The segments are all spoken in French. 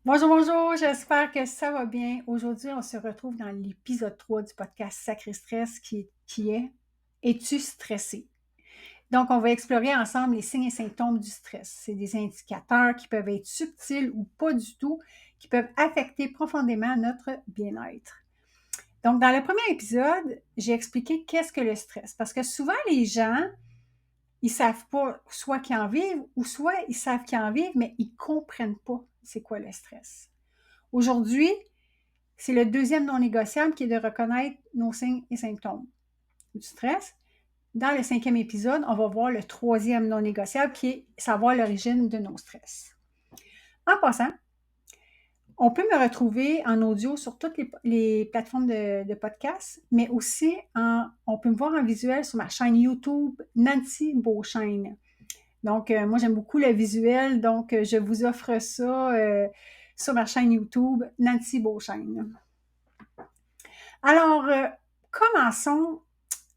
Bonjour, bonjour, j'espère que ça va bien. Aujourd'hui, on se retrouve dans l'épisode 3 du podcast Sacré Stress qui est Es-tu stressé? Donc, on va explorer ensemble les signes et symptômes du stress. C'est des indicateurs qui peuvent être subtils ou pas du tout, qui peuvent affecter profondément notre bien-être. Donc, dans le premier épisode, j'ai expliqué qu'est-ce que le stress. Parce que souvent, les gens, ils savent pas soit qu'ils en vivent ou soit ils savent qu'ils en vivent, mais ils comprennent pas c'est quoi le stress. Aujourd'hui, c'est le deuxième non négociable qui est de reconnaître nos signes et symptômes du stress. Dans le cinquième épisode, on va voir le troisième non négociable qui est savoir l'origine de nos stress. En passant, on peut me retrouver en audio sur toutes les plateformes de podcast, mais aussi on peut me voir en visuel sur ma chaîne YouTube Nancy Beauchesne. Donc, moi, j'aime beaucoup le visuel, donc je vous offre ça sur ma chaîne YouTube Nancy Beauchesne. Alors, commençons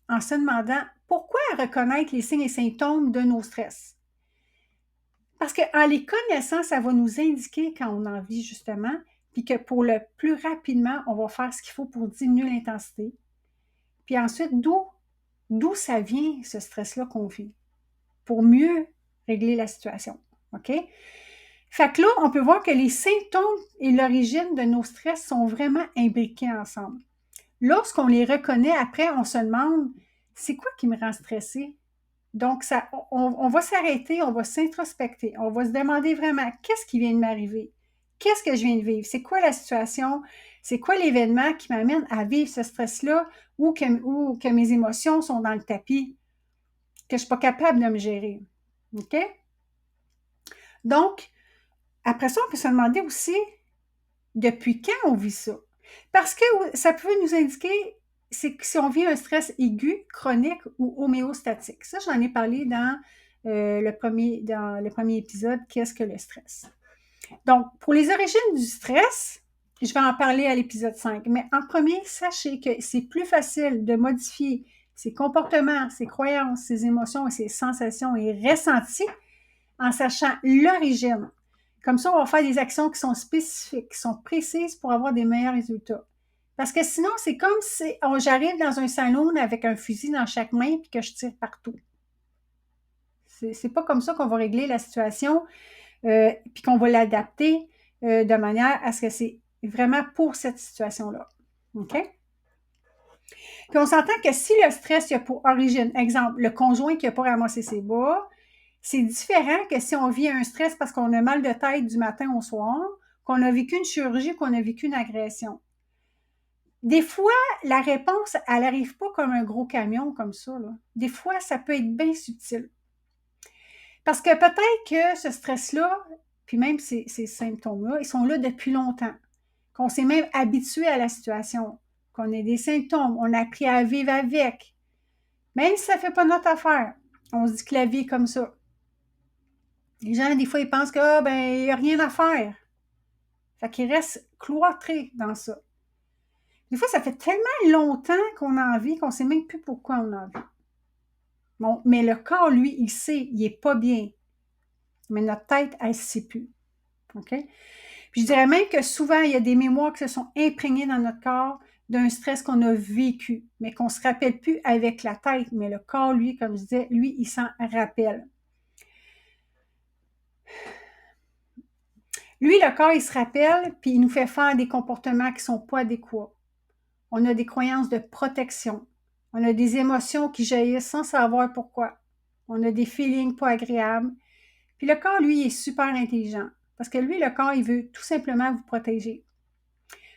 en se demandant pourquoi reconnaître les signes et symptômes de nos stress. Parce qu'en les connaissant, ça va nous indiquer quand on en vit justement, puis que pour le plus rapidement, on va faire ce qu'il faut pour diminuer l'intensité. Puis ensuite, d'où ça vient ce stress-là qu'on vit, pour mieux régler la situation. OK? Fait que là, on peut voir que les symptômes et l'origine de nos stress sont vraiment imbriqués ensemble. Lorsqu'on les reconnaît, après, on se demande, c'est quoi qui me rend stressé? Donc, on va s'arrêter, on va s'introspecter, on va se demander vraiment, qu'est-ce qui vient de m'arriver? Qu'est-ce que je viens de vivre? C'est quoi la situation? C'est quoi l'événement qui m'amène à vivre ce stress-là ou que mes émotions sont dans le tapis, que je ne suis pas capable de me gérer? OK? Donc, après ça, on peut se demander aussi, depuis quand on vit ça? Parce que ça peut nous indiquer si on vit un stress aigu, chronique ou homéostatique. Ça, j'en ai parlé dans le premier épisode, qu'est-ce que le stress? Donc, pour les origines du stress, je vais en parler à l'épisode 5. Mais en premier, sachez que c'est plus facile de modifier ses comportements, ses croyances, ses émotions et ses sensations et ressentis en sachant l'origine. Comme ça, on va faire des actions qui sont spécifiques, qui sont précises pour avoir des meilleurs résultats. Parce que sinon, c'est comme si j'arrive dans un salon avec un fusil dans chaque main puis que je tire partout. C'est pas comme ça qu'on va régler la situation puis qu'on va l'adapter de manière à ce que c'est vraiment pour cette situation-là. OK? Puis on s'entend que si le stress il a pour origine, exemple, le conjoint qui n'a pas ramassé ses bas, c'est différent que si on vit un stress parce qu'on a mal de tête du matin au soir, qu'on a vécu une chirurgie, qu'on a vécu une agression. Des fois, la réponse, elle n'arrive pas comme un gros camion comme ça. Là. Des fois, ça peut être bien subtil. Parce que peut-être que ce stress-là, puis même ces symptômes-là, ils sont là depuis longtemps. Qu'on s'est même habitué à la situation, qu'on ait des symptômes, on a appris à vivre avec. Même si ça ne fait pas notre affaire, on se dit que la vie est comme ça. Les gens, des fois, ils pensent que, ben, il n'y a rien à faire. Fait qu'ils restent cloîtrés dans ça. Des fois, ça fait tellement longtemps qu'on a envie qu'on ne sait même plus pourquoi on a envie. Bon, mais le corps, lui, il sait, il n'est pas bien. Mais notre tête, elle ne sait plus. OK? Puis je dirais même que souvent, il y a des mémoires qui se sont imprégnées dans notre corps d'un stress qu'on a vécu, mais qu'on ne se rappelle plus avec la tête. Mais le corps, lui, comme je disais, lui, il s'en rappelle. Lui, le corps, il se rappelle, puis il nous fait faire des comportements qui ne sont pas adéquats. On a des croyances de protection. On a des émotions qui jaillissent sans savoir pourquoi. On a des feelings pas agréables. Puis le corps, lui, il est super intelligent. Parce que lui, le corps, il veut tout simplement vous protéger.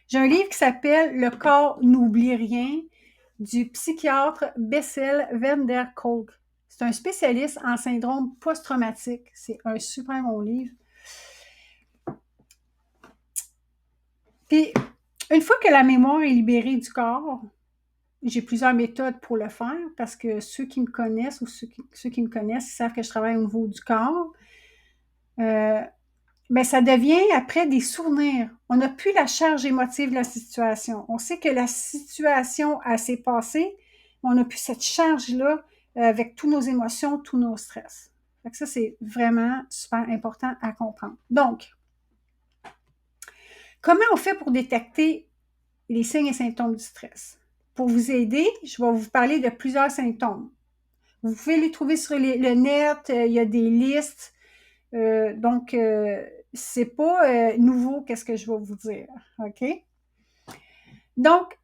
J'ai un livre qui s'appelle Le corps n'oublie rien du psychiatre Bessel van der Kolk. C'est un spécialiste en syndrome post-traumatique. C'est un super bon livre. Puis, une fois que la mémoire est libérée du corps, j'ai plusieurs méthodes pour le faire parce que ceux qui me connaissent ou ceux qui me connaissent, ils savent que je travaille au niveau du corps. Ben, ça devient après des souvenirs. On n'a plus la charge émotive de la situation. On sait que la situation s'est passée, mais on n'a plus cette charge-là avec toutes nos émotions, tous nos stress. Fait que ça, c'est vraiment super important à comprendre. Donc, Comment on fait pour détecter les signes et symptômes du stress? Pour vous aider, je vais vous parler de plusieurs symptômes. Vous pouvez les trouver sur le net, il y a des listes. Donc, c'est pas nouveau qu'est-ce que je vais vous dire, OK? Donc,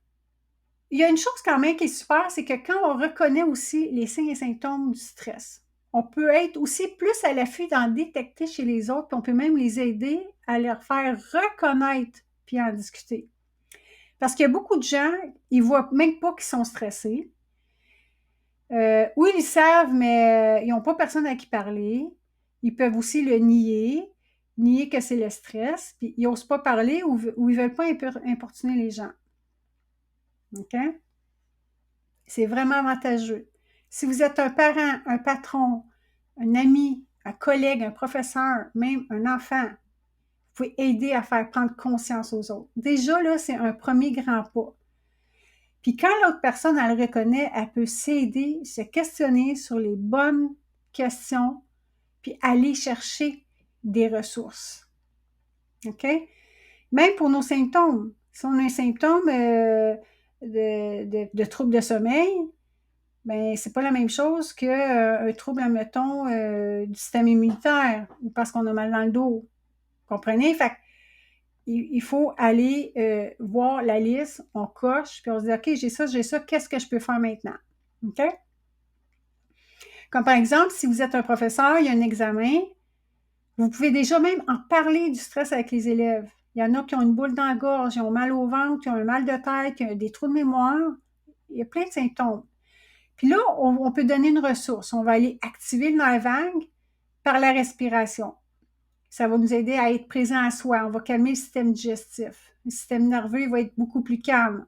il y a une chose quand même qui est super, c'est que quand on reconnaît aussi les signes et symptômes du stress, on peut être aussi plus à l'affût d'en détecter chez les autres, puis on peut même les aider à leur faire reconnaître puis en discuter. Parce qu'il y a beaucoup de gens, ils voient même pas qu'ils sont stressés. Oui, ils savent, mais ils n'ont pas personne à qui parler. Ils peuvent aussi le nier que c'est le stress, puis ils n'osent pas parler ou ils ne veulent pas importuner les gens. OK? C'est vraiment avantageux. Si vous êtes un parent, un patron, un ami, un collègue, un professeur, même un enfant, vous pouvez aider à faire prendre conscience aux autres. Déjà, là, c'est un premier grand pas. Puis quand l'autre personne, elle le reconnaît, elle peut s'aider, se questionner sur les bonnes questions, puis aller chercher des ressources. OK? Même pour nos symptômes. Si on a un symptôme de trouble de sommeil, ben c'est pas la même chose qu'un trouble, admettons, du système immunitaire ou parce qu'on a mal dans le dos. Comprenez? Fait il faut aller voir la liste, on coche, puis on se dit, OK, j'ai ça, qu'est-ce que je peux faire maintenant? OK? Comme par exemple, si vous êtes un professeur, il y a un examen, vous pouvez déjà même en parler du stress avec les élèves. Il y en a qui ont une boule dans la gorge, ils ont mal au ventre, qui ont un mal de tête, qui ont des trous de mémoire. Il y a plein de symptômes. Puis là, on peut donner une ressource. On va aller activer le nerf vague par la respiration. Ça va nous aider à être présent à soi. On va calmer le système digestif. Le système nerveux il va être beaucoup plus calme.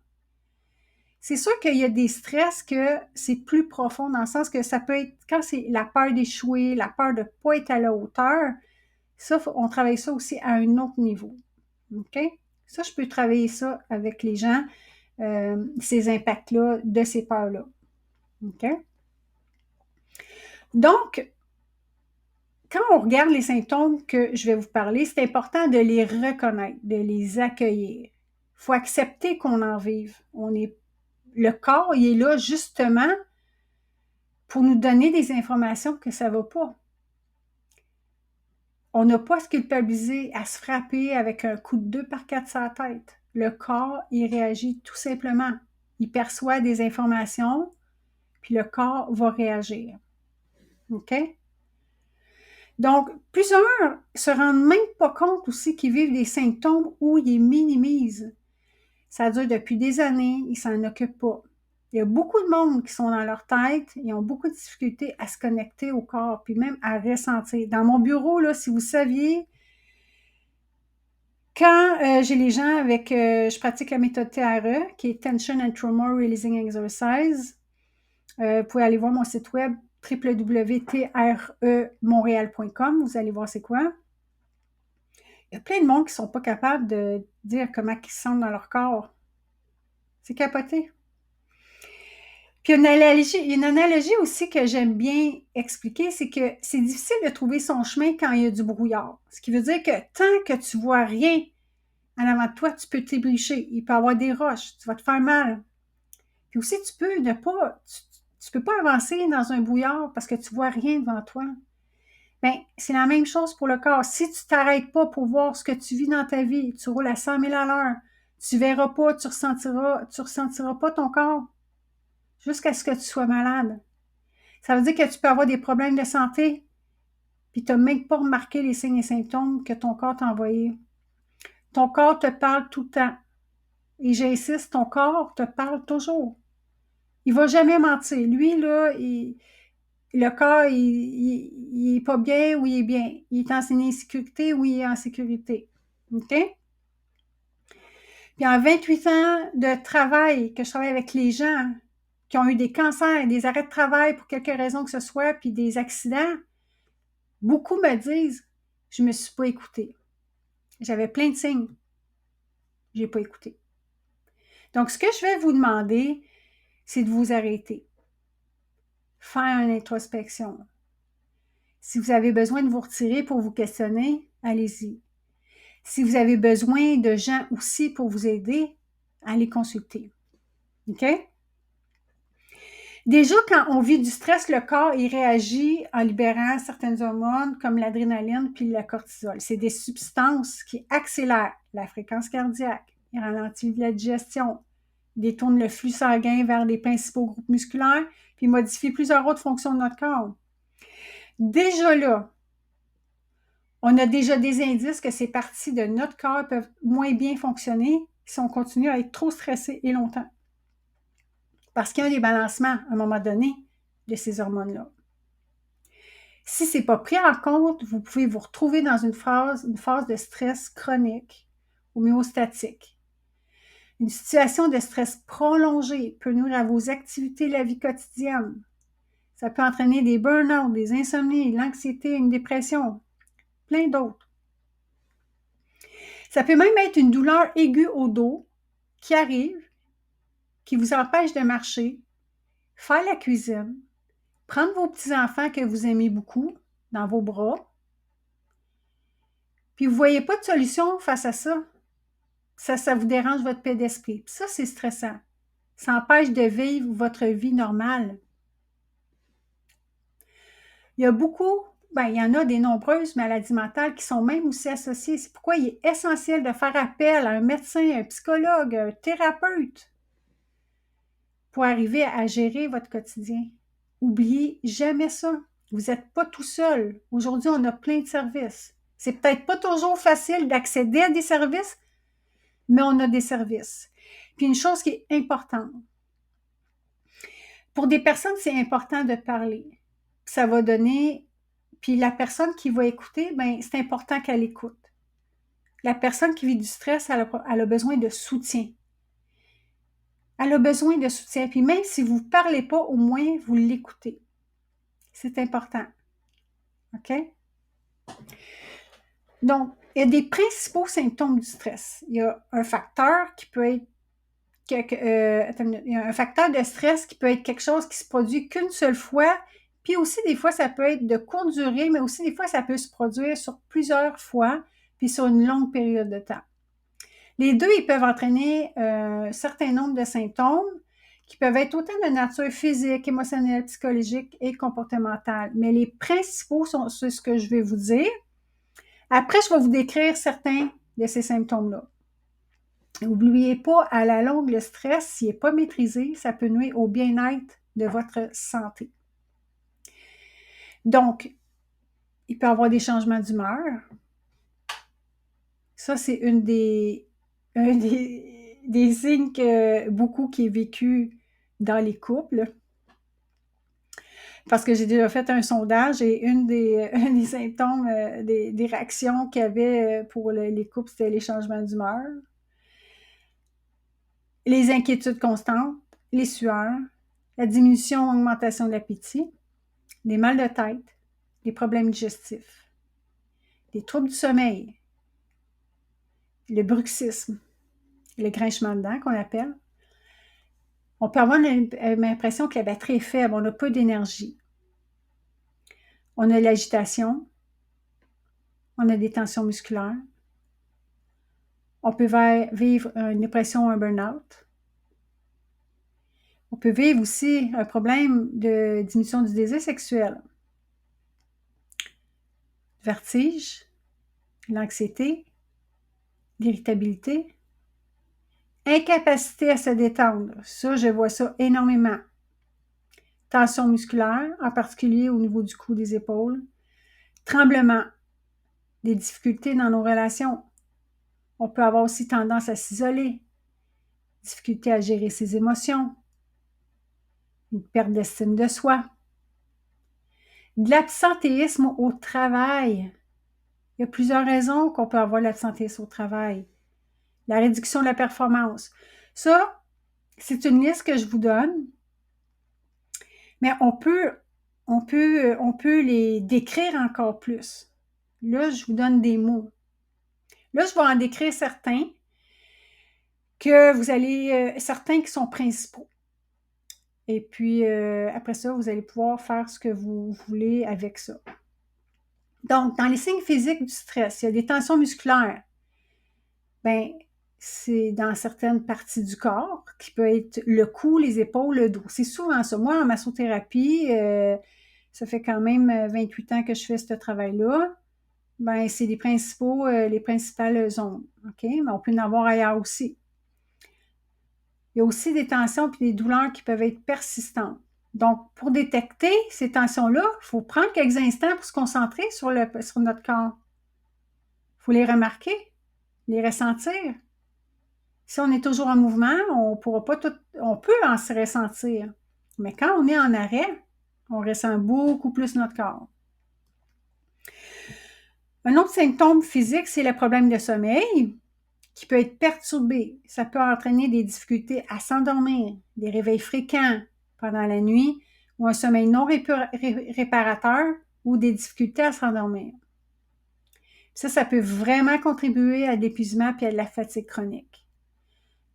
C'est sûr qu'il y a des stress que c'est plus profond dans le sens que ça peut être, quand c'est la peur d'échouer, la peur de ne pas être à la hauteur, ça, on travaille ça aussi à un autre niveau. OK? Ça, je peux travailler ça avec les gens, ces impacts-là, de ces peurs-là. OK? Donc, quand on regarde les symptômes que je vais vous parler, c'est important de les reconnaître, de les accueillir. Il faut accepter qu'on en vive. Le corps, il est là justement pour nous donner des informations que ça ne va pas. On n'a pas à se culpabiliser, à se frapper avec un coup de 2x4 sur la tête. Le corps, il réagit tout simplement. Il perçoit des informations, puis le corps va réagir. OK? Donc, plusieurs se rendent même pas compte aussi qu'ils vivent des symptômes où ils les minimisent. Ça dure depuis des années, ils s'en occupent pas. Il y a beaucoup de monde qui sont dans leur tête, ils ont beaucoup de difficultés à se connecter au corps, puis même à ressentir. Dans mon bureau, là, si vous saviez, quand j'ai les gens avec, je pratique la méthode TRE, qui est Tension and Trauma Releasing Exercise. Vous pouvez aller voir mon site web www.tremontréal.com. Vous allez voir c'est quoi. Il y a plein de monde qui ne sont pas capables de dire comment ils se sentent dans leur corps. C'est capoté. Puis une analogie aussi que j'aime bien expliquer, c'est que c'est difficile de trouver son chemin quand il y a du brouillard. Ce qui veut dire que tant que tu vois rien en avant de toi, tu peux t'ébrécher. Il peut y avoir des roches, tu vas te faire mal. Puis aussi, tu peux pas avancer dans un brouillard parce que tu vois rien devant toi. Bien, c'est la même chose pour le corps. Si tu t'arrêtes pas pour voir ce que tu vis dans ta vie, tu roules à 100 000 à l'heure, tu verras pas, tu ressentiras pas ton corps jusqu'à ce que tu sois malade. Ça veut dire que tu peux avoir des problèmes de santé, puis tu n'as même pas remarqué les signes et symptômes que ton corps t'a envoyés. Ton corps te parle tout le temps. Et j'insiste, ton corps te parle toujours. Il ne va jamais mentir. Lui, là, le corps, il est pas bien ou il est bien. Il est en insécurité ou il est en sécurité. OK? Puis en 28 ans de travail, que je travaille avec les gens qui ont eu des cancers, des arrêts de travail pour quelque raison que ce soit, puis des accidents, beaucoup me disent, je ne me suis pas écoutée. J'avais plein de signes. Je n'ai pas écouté. Donc, ce que je vais vous demander, c'est de vous arrêter. Faire une introspection. Si vous avez besoin de vous retirer pour vous questionner, allez-y. Si vous avez besoin de gens aussi pour vous aider, allez consulter. OK? Déjà, quand on vit du stress, le corps, il réagit en libérant certaines hormones comme l'adrénaline puis la cortisol. C'est des substances qui accélèrent la fréquence cardiaque, ils ralentissent la digestion, détournent le flux sanguin vers les principaux groupes musculaires, puis modifient plusieurs autres fonctions de notre corps. Déjà là, on a déjà des indices que ces parties de notre corps peuvent moins bien fonctionner si on continue à être trop stressé et longtemps. Parce qu'il y a un débalancement à un moment donné de ces hormones-là. Si ce n'est pas pris en compte, vous pouvez vous retrouver dans une phase de stress chronique ou myostatique. Une situation de stress prolongée peut nuire à vos activités de la vie quotidienne. Ça peut entraîner des burn-out, des insomnies, l'anxiété, une dépression, plein d'autres. Ça peut même être une douleur aiguë au dos qui arrive, qui vous empêche de marcher, faire la cuisine, prendre vos petits-enfants que vous aimez beaucoup dans vos bras, puis vous ne voyez pas de solution face à ça. Ça vous dérange votre paix d'esprit. Puis ça, c'est stressant. Ça empêche de vivre votre vie normale. Il y a beaucoup, il y en a des nombreuses maladies mentales qui sont même aussi associées. C'est pourquoi il est essentiel de faire appel à un médecin, un psychologue, un thérapeute pour arriver à gérer votre quotidien. Oubliez jamais ça. Vous n'êtes pas tout seul. Aujourd'hui, on a plein de services. C'est peut-être pas toujours facile d'accéder à des services, mais on a des services. Puis une chose qui est importante. Pour des personnes, c'est important de parler. Ça va donner... Puis la personne qui va écouter, c'est important qu'elle écoute. La personne qui vit du stress, elle a besoin de soutien. Elle a besoin de soutien. Puis même si vous ne parlez pas, au moins, vous l'écoutez. C'est important. OK? Donc, il y a des principaux symptômes du stress. Il y a un facteur qui peut être il y a un facteur de stress qui peut être quelque chose qui se produit qu'une seule fois, puis aussi des fois ça peut être de courte durée, mais aussi des fois ça peut se produire sur plusieurs fois, puis sur une longue période de temps. Les deux, ils peuvent entraîner un certain nombre de symptômes qui peuvent être autant de nature physique, émotionnelle, psychologique et comportementale. Mais les principaux sont ce que je vais vous dire. Après, je vais vous décrire certains de ces symptômes-là. N'oubliez pas, à la longue, le stress, s'il n'est pas maîtrisé, ça peut nuire au bien-être de votre santé. Donc, il peut y avoir des changements d'humeur. Ça, c'est un des signes que beaucoup qui est vécu dans les couples. Parce que j'ai déjà fait un sondage et un des symptômes, des réactions qu'il y avait pour les couples, c'était les changements d'humeur. Les inquiétudes constantes, les sueurs, la diminution ou augmentation de l'appétit, des mal de tête, des problèmes digestifs, des troubles du sommeil, le bruxisme, le grinchement de dents qu'on appelle. On peut avoir l'impression que la batterie est faible, on a peu d'énergie. On a l'agitation, on a des tensions musculaires, on peut vivre une dépression ou un burn-out. On peut vivre aussi un problème de diminution du désir sexuel, vertige, l'anxiété, l'irritabilité, incapacité à se détendre. Ça, je vois ça énormément. Tension musculaire, en particulier au niveau du cou, des épaules. Tremblement, des difficultés dans nos relations. On peut avoir aussi tendance à s'isoler, difficulté à gérer ses émotions, une perte d'estime de soi, de l'absentéisme au travail. Il y a plusieurs raisons qu'on peut avoir l'absentéisme au travail. La réduction de la performance. Ça, c'est une liste que je vous donne, mais on peut les décrire encore plus. Là, je vous donne des mots. Là, je vais en décrire certains certains qui sont principaux. Et puis, après ça, vous allez pouvoir faire ce que vous voulez avec ça. Donc, dans les signes physiques du stress, il y a des tensions musculaires, ben c'est dans certaines parties du corps, qui peut être le cou, les épaules, le dos. C'est souvent ça. Moi, en massothérapie, ça fait quand même 28 ans que je fais ce travail-là. Ben, c'est les principales zones. OK? Mais on peut en avoir ailleurs aussi. Il y a aussi des tensions et des douleurs qui peuvent être persistantes. Donc, pour détecter ces tensions-là, il faut prendre quelques instants pour se concentrer sur notre corps. Il faut les remarquer, les ressentir. Si on est toujours en mouvement, on pourra pas tout, on peut en se ressentir. Mais quand on est en arrêt, on ressent beaucoup plus notre corps. Un autre symptôme physique, c'est le problème de sommeil qui peut être perturbé. Ça peut entraîner des difficultés à s'endormir, des réveils fréquents pendant la nuit ou un sommeil non réparateur ou des difficultés à s'endormir. Ça peut vraiment contribuer à l'épuisement et à de la fatigue chronique.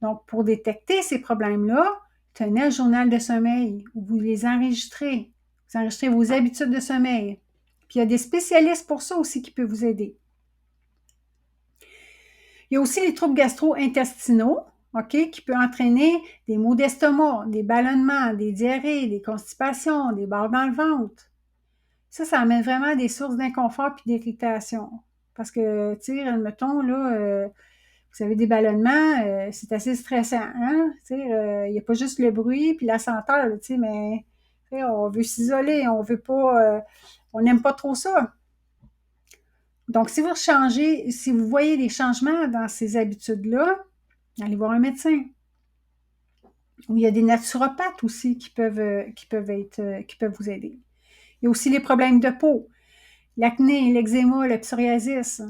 Donc, pour détecter ces problèmes-là, tenez un journal de sommeil où vous les enregistrez. Vous enregistrez vos habitudes de sommeil. Puis, il y a des spécialistes pour ça aussi qui peuvent vous aider. Il y a aussi les troubles gastro-intestinaux, OK, qui peuvent entraîner des maux d'estomac, des ballonnements, des diarrhées, des constipations, des barres dans le ventre. Ça amène vraiment des sources d'inconfort et d'irritation. Parce que, tu sais, admettons, là, vous avez des ballonnements, c'est assez stressant, hein? Tu sais, il n'y a pas juste le bruit puis la senteur, tu sais, mais on veut s'isoler, on veut pas, on n'aime pas trop ça. Donc, si vous voyez des changements dans ces habitudes-là, allez voir un médecin. Ou il y a des naturopathes aussi qui peuvent vous aider. Il y a aussi les problèmes de peau, l'acné, l'eczéma, le psoriasis.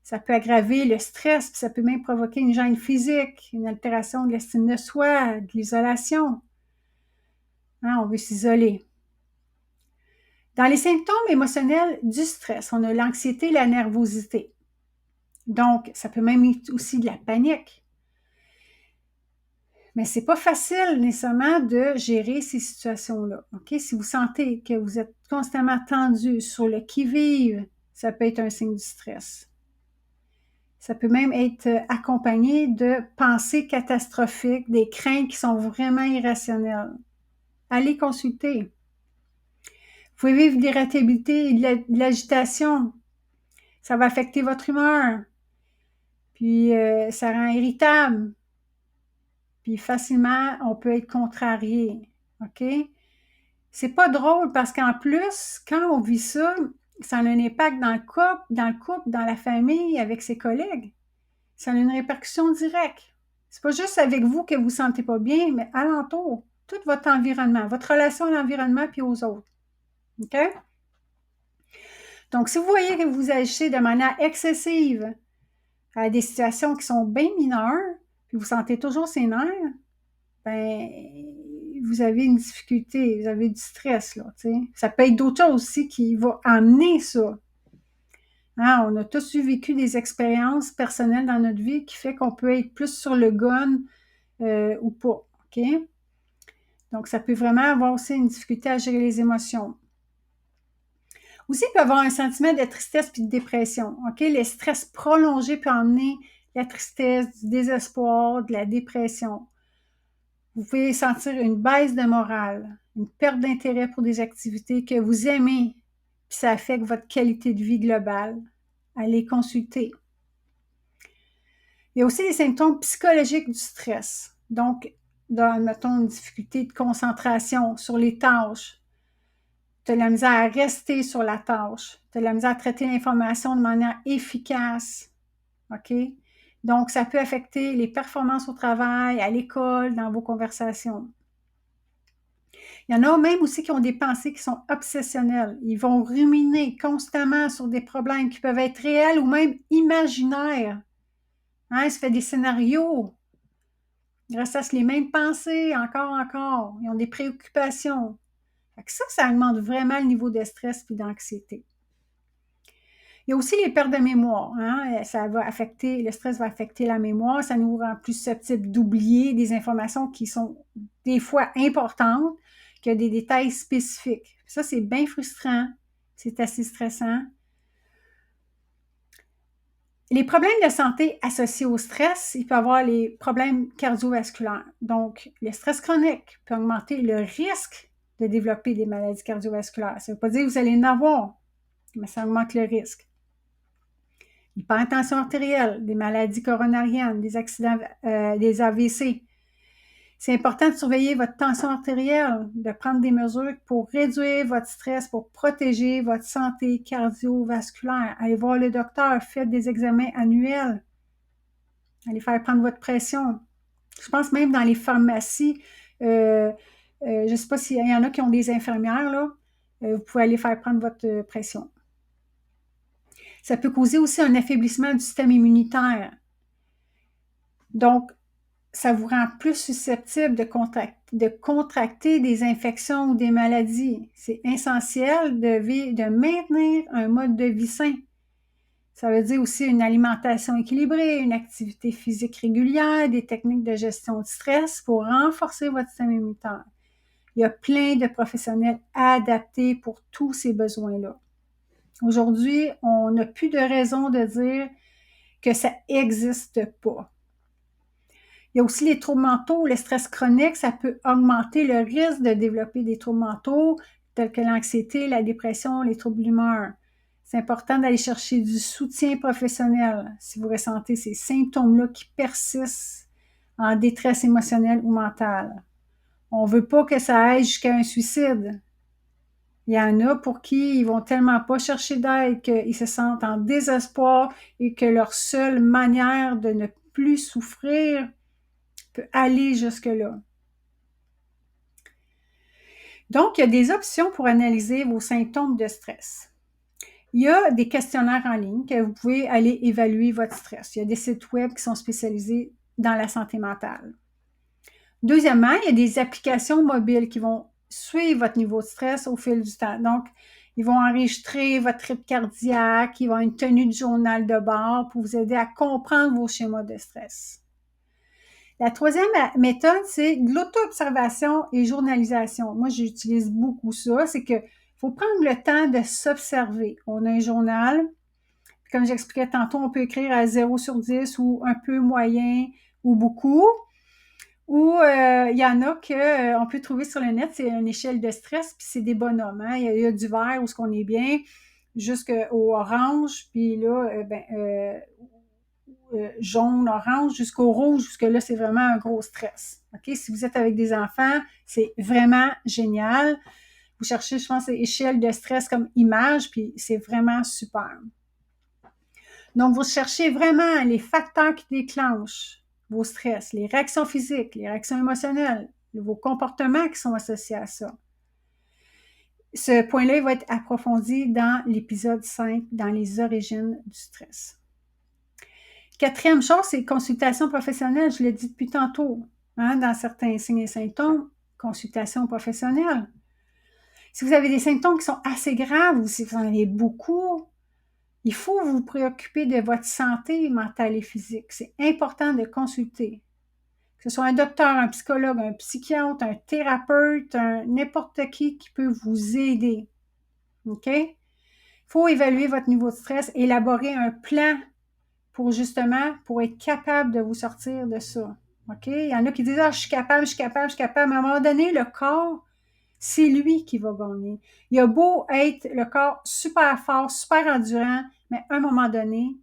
Ça peut aggraver le stress, puis ça peut même provoquer une gêne physique, une altération de l'estime de soi, de l'isolation. Hein, on veut s'isoler. Dans les symptômes émotionnels du stress, on a l'anxiété, la nervosité. Donc, ça peut même être aussi de la panique. Mais c'est pas facile nécessairement de gérer ces situations-là. OK? Si vous sentez que vous êtes constamment tendu sur le qui-vive, ça peut être un signe du stress. Ça peut même être accompagné de pensées catastrophiques, des craintes qui sont vraiment irrationnelles. Allez consulter. Vous pouvez vivre de l'irritabilité et de l'agitation. Ça va affecter votre humeur. Puis, ça rend irritable. Puis, facilement, on peut être contrarié. OK? C'est pas drôle parce qu'en plus, quand on vit ça, ça a un impact dans le couple, dans la famille, avec ses collègues. Ça a une répercussion directe. C'est pas juste avec vous que vous ne vous sentez pas bien, mais alentour, tout votre environnement, votre relation à l'environnement puis aux autres. OK? Donc, si vous voyez que vous agissez de manière excessive à des situations qui sont bien mineures, puis vous sentez toujours ces nerfs, ben vous avez une difficulté, vous avez du stress, là, tu sais. Ça peut être d'autres choses aussi qui vont amener ça. Hein, on a tous vécu des expériences personnelles dans notre vie qui fait qu'on peut être plus sur le gun ou pas, OK? Donc, ça peut vraiment avoir aussi une difficulté à gérer les émotions. Aussi, il peut y avoir un sentiment de tristesse puis de dépression, OK? Le stress prolongé peut amener la tristesse, du désespoir, de la dépression. Vous pouvez sentir une baisse de morale, une perte d'intérêt pour des activités que vous aimez, puis ça affecte votre qualité de vie globale. Allez consulter. Il y a aussi les symptômes psychologiques du stress. Donc, mettons, une difficulté de concentration sur les tâches. Tu as de la misère à rester sur la tâche. Tu as de la misère à traiter l'information de manière efficace. OK? Donc, ça peut affecter les performances au travail, à l'école, dans vos conversations. Il y en a même aussi qui ont des pensées qui sont obsessionnelles. Ils vont ruminer constamment sur des problèmes qui peuvent être réels ou même imaginaires. Hein, ils se font des scénarios. Ils ressassent les mêmes pensées encore. Ils ont des préoccupations. Fait que ça augmente vraiment le niveau de stress et d'anxiété. Il y a aussi les pertes de mémoire. Hein? Le stress va affecter la mémoire. Ça nous rend plus susceptibles d'oublier des informations qui sont des fois importantes, qui ont des détails spécifiques. Ça, c'est bien frustrant. C'est assez stressant. Les problèmes de santé associés au stress, il peut y avoir les problèmes cardiovasculaires. Donc, le stress chronique peut augmenter le risque de développer des maladies cardiovasculaires. Ça ne veut pas dire que vous allez en avoir, mais ça augmente le risque. L'hypertension artérielle, des maladies coronariennes, des accidents, des AVC. C'est important de surveiller votre tension artérielle, de prendre des mesures pour réduire votre stress, pour protéger votre santé cardiovasculaire. Allez voir le docteur, faites des examens annuels. Allez faire prendre votre pression. Je pense même dans les pharmacies, je ne sais pas s'il y en a qui ont des infirmières, là, vous pouvez aller faire prendre votre pression. Ça peut causer aussi un affaiblissement du système immunitaire. Donc, ça vous rend plus susceptible de contracter des infections ou des maladies. C'est essentiel de maintenir un mode de vie sain. Ça veut dire aussi une alimentation équilibrée, une activité physique régulière, des techniques de gestion du stress pour renforcer votre système immunitaire. Il y a plein de professionnels adaptés pour tous ces besoins-là. Aujourd'hui, on n'a plus de raison de dire que ça n'existe pas. Il y a aussi les troubles mentaux, le stress chronique, ça peut augmenter le risque de développer des troubles mentaux tels que l'anxiété, la dépression, les troubles d'humeur. C'est important d'aller chercher du soutien professionnel si vous ressentez ces symptômes-là qui persistent en détresse émotionnelle ou mentale. On ne veut pas que ça aille jusqu'à un suicide. Il y en a pour qui ils vont tellement pas chercher d'aide qu'ils se sentent en désespoir et que leur seule manière de ne plus souffrir peut aller jusque-là. Donc, il y a des options pour analyser vos symptômes de stress. Il y a des questionnaires en ligne que vous pouvez aller évaluer votre stress. Il y a des sites web qui sont spécialisés dans la santé mentale. Deuxièmement, il y a des applications mobiles qui vont suivre votre niveau de stress au fil du temps. Donc, ils vont enregistrer votre rythme cardiaque, ils vont avoir une tenue de journal de bord pour vous aider à comprendre vos schémas de stress. La troisième méthode, c'est de l'auto-observation et journalisation. Moi, j'utilise beaucoup ça. C'est qu'il faut prendre le temps de s'observer. On a un journal. Comme j'expliquais tantôt, on peut écrire à 0 sur 10 ou un peu moyen ou beaucoup. Ou il y en a qu'on peut trouver sur le net, c'est une échelle de stress, puis c'est des bonhommes. Hein? Il y a du vert où on est bien, jusqu'au orange, puis là, jaune, orange, jusqu'au rouge, jusque là, c'est vraiment un gros stress. OK? Si vous êtes avec des enfants, c'est vraiment génial. Vous cherchez, je pense, échelle de stress comme image, puis c'est vraiment super. Donc, vous cherchez vraiment les facteurs qui déclenchent vos stress, les réactions physiques, les réactions émotionnelles, vos comportements qui sont associés à ça. Ce point-là, il va être approfondi dans l'épisode 5, dans les origines du stress. Quatrième chose, c'est consultation professionnelle. Je l'ai dit depuis tantôt, hein, dans certains signes et symptômes, consultation professionnelle. Si vous avez des symptômes qui sont assez graves ou si vous en avez beaucoup, il faut vous préoccuper de votre santé mentale et physique. C'est important de consulter. Que ce soit un docteur, un psychologue, un psychiatre, un thérapeute, n'importe qui peut vous aider. OK? Il faut évaluer votre niveau de stress, élaborer un plan pour être capable de vous sortir de ça. OK? Il y en a qui disent « Ah, je suis capable. » Mais à un moment donné, le corps, c'est lui qui va gagner. Il a beau être le corps super fort, super endurant, mais à un moment donné,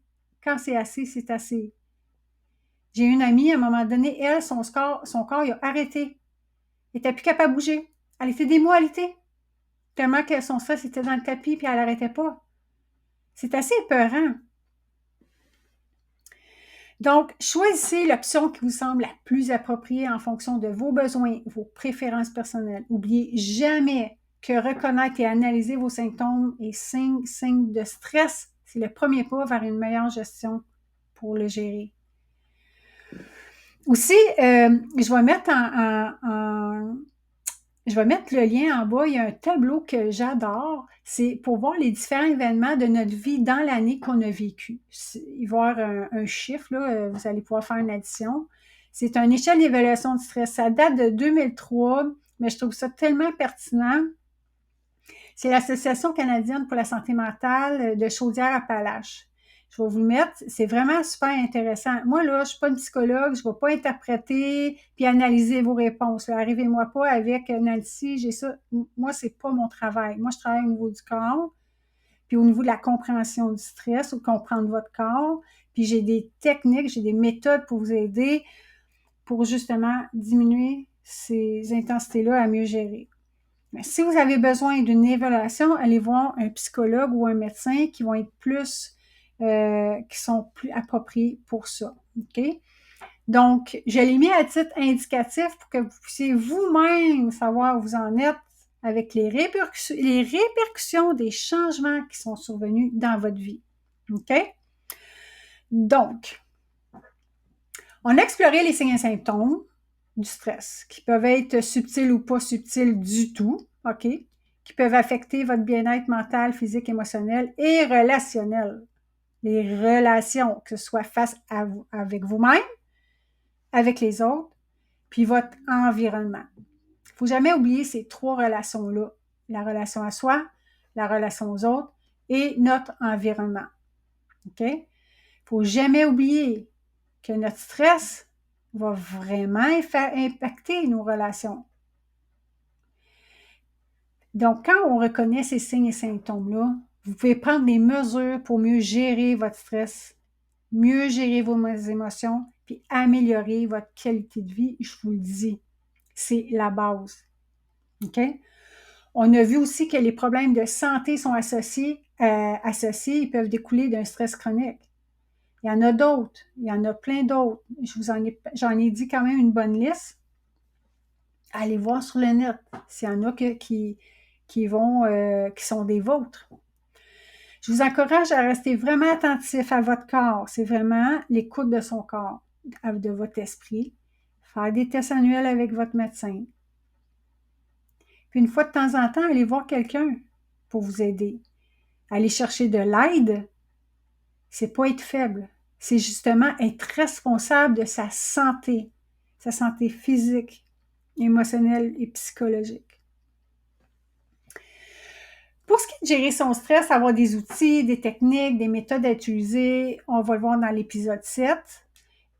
quand c'est assez, c'est assez. J'ai une amie, à un moment donné, elle, son corps, il a arrêté. Elle n'était plus capable de bouger. Elle était des mois alitée. Tellement que son stress était dans le tapis puis elle n'arrêtait pas. C'est assez épeurant. Donc, choisissez l'option qui vous semble la plus appropriée en fonction de vos besoins, vos préférences personnelles. N'oubliez jamais que reconnaître et analyser vos symptômes et signes de stress, c'est le premier pas vers une meilleure gestion pour le gérer. Aussi, je vais mettre le lien en bas. Il y a un tableau que j'adore. C'est pour voir les différents événements de notre vie dans l'année qu'on a vécu. Il va y avoir un chiffre, là, vous allez pouvoir faire une addition. C'est une échelle d'évaluation du stress. Ça date de 2003, mais je trouve ça tellement pertinent. C'est l'Association canadienne pour la santé mentale de Chaudière-Appalaches Je vais vous le mettre. C'est vraiment super intéressant. Moi, là, je ne suis pas une psychologue. Je ne vais pas interpréter puis analyser vos réponses. Là. Arrivez-moi pas avec Nancy, j'ai ça. Moi, c'est pas mon travail. Moi, je travaille au niveau du corps, puis au niveau de la compréhension du stress, ou comprendre votre corps. Puis j'ai des techniques, j'ai des méthodes pour vous aider pour justement diminuer ces intensités-là à mieux gérer. Mais si vous avez besoin d'une évaluation, allez voir un psychologue ou un médecin qui vont être qui sont plus appropriés pour ça. OK? Donc, je l'ai mis à titre indicatif pour que vous puissiez vous-même savoir où vous en êtes avec les répercussions des changements qui sont survenus dans votre vie. OK? Donc, on a exploré les signes et symptômes du stress, qui peuvent être subtils ou pas subtils du tout, OK? Qui peuvent affecter votre bien-être mental, physique, émotionnel et relationnel. Les relations, que ce soit face à vous, avec vous-même, avec les autres, puis votre environnement. Il ne faut jamais oublier ces trois relations-là. La relation à soi, la relation aux autres et notre environnement. OK? Il ne faut jamais oublier que notre stress va vraiment impacter nos relations. Donc, quand on reconnaît ces signes et symptômes-là, vous pouvez prendre des mesures pour mieux gérer votre stress, mieux gérer vos émotions, puis améliorer votre qualité de vie, je vous le dis. C'est la base. OK? On a vu aussi que les problèmes de santé sont associés, ils peuvent découler d'un stress chronique. Il y en a d'autres, il y en a plein d'autres. J'en ai dit quand même une bonne liste. Allez voir sur le net s'il y en a qui sont des vôtres. Je vous encourage à rester vraiment attentif à votre corps. C'est vraiment l'écoute de son corps, de votre esprit. Faire des tests annuels avec votre médecin. Puis une fois de temps en temps, allez voir quelqu'un pour vous aider. Aller chercher de l'aide, c'est pas être faible. C'est justement être responsable de sa santé physique, émotionnelle et psychologique. Pour ce qui est de gérer son stress, avoir des outils, des techniques, des méthodes à utiliser, on va le voir dans l'épisode 7.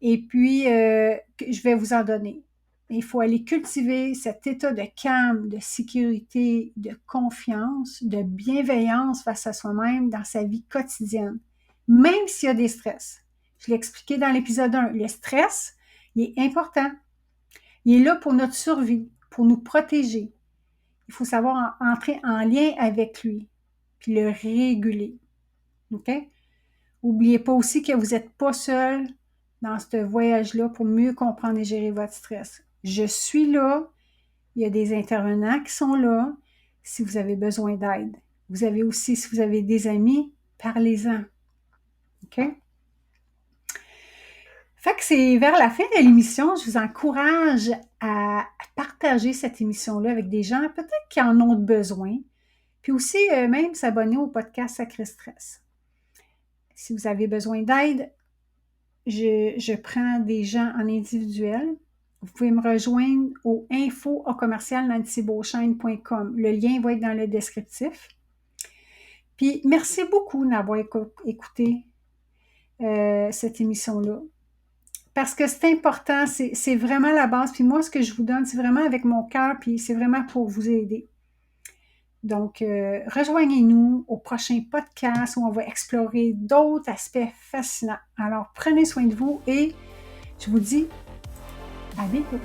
Et puis, je vais vous en donner. Il faut aller cultiver cet état de calme, de sécurité, de confiance, de bienveillance face à soi-même dans sa vie quotidienne, même s'il y a des stress. Je l'ai expliqué dans l'épisode 1. Le stress, il est important. Il est là pour notre survie, pour nous protéger. Il faut savoir entrer en lien avec lui, puis le réguler. OK? N'oubliez pas aussi que vous n'êtes pas seul dans ce voyage-là pour mieux comprendre et gérer votre stress. Je suis là. Il y a des intervenants qui sont là si vous avez besoin d'aide. Vous avez aussi, si vous avez des amis, parlez-en. OK? Fait que c'est vers la fin de l'émission, je vous encourage à partager cette émission-là avec des gens peut-être qui en ont besoin. Puis aussi, même s'abonner au podcast Sacré Stress. Si vous avez besoin d'aide, je prends des gens en individuel. Vous pouvez me rejoindre au info@nancybeauchesne.com. Le lien va être dans le descriptif. Puis, merci beaucoup d'avoir écouté cette émission-là. Parce que c'est important, c'est vraiment la base. Puis moi, ce que je vous donne, c'est vraiment avec mon cœur, puis c'est vraiment pour vous aider. Donc, rejoignez-nous au prochain podcast où on va explorer d'autres aspects fascinants. Alors, prenez soin de vous et je vous dis à bientôt.